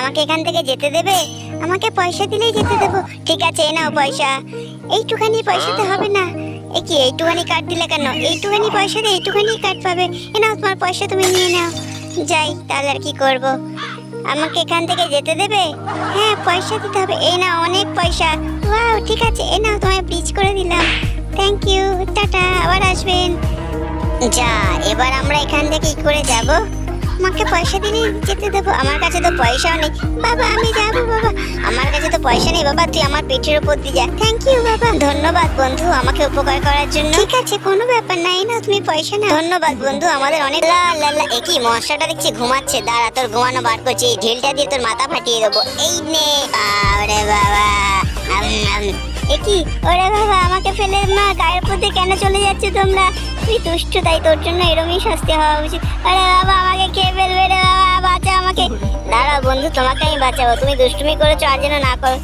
আমাকে এখান থেকে যেতে দেবে? আমাকে পয়সা দিলেই যেতে দেবো। ঠিক আছে, এ নাও পয়সা। এইটুখানি পয়সাতে হবে না। এ কি, এইটুখানি কার্ড দিলে কেন? এইটুখানি পয়সা দিয়ে এইটুখানি কার্ড পাবে। এ নাও তোমার পয়সা, তুমি নিয়ে নাও। যাই তাহলে, আর কি করব? আমাকে এখান থেকে যেতে দেবে? হ্যাঁ, পয়সা দিতে হবে। এই নাও অনেক পয়সা। ওয়াও, ঠিক আছে, এই নাও তোমায় ব্রিজ করে দিলাম। থ্যাংক ইউ, টাটা, আবার আসবেন। যা, এবার আমরা এখান থেকে কি করে যাব? আমাকে পয়সা দিলেই যেতে দেবো। আমার কাছে তো পয়সাও নেই। বাবা, আমি যাবো বাবা। আমার কাছে তো পয়সা নেই বাবা, তুই আমার পেটের উপর দিয়ে যা। থ্যাংক ইউ বাবা। ধন্যবাদ বন্ধু আমাকে উপকার করার জন্য। ঠিক আছে, কোনো ব্যাপার নাই, না তুমি পয়সা নাও। ধন্যবাদ বন্ধু, আমাদের অনেক। লা লা লা, একই মশাটা দেখছি ঘুমাচ্ছে। দাঁড়া, তোর ঘুমানো বার করছি। এই ঢিলটা দিয়ে তোর মাথা ফাটিয়ে দেবো। এই নে। আরে বাবা, একই। ওরে বাবা, আমাকে ফেলে মা গায়ের উপর দিয়ে কেন চলে যাচ্ছে তোমরা? তুই দুষ্টু, তাই তোর জন্য এরকমই শাস্তি হওয়া উচিত। আরে বাবা, আমাকে খেয়ে ফেলবে রে বাবা, বাঁচা আমাকে। দাঁড়াও বন্ধু, তোমাকে আমি বাঁচাবো। তুমি দুষ্টুমি করেছো, আর যেন না করো।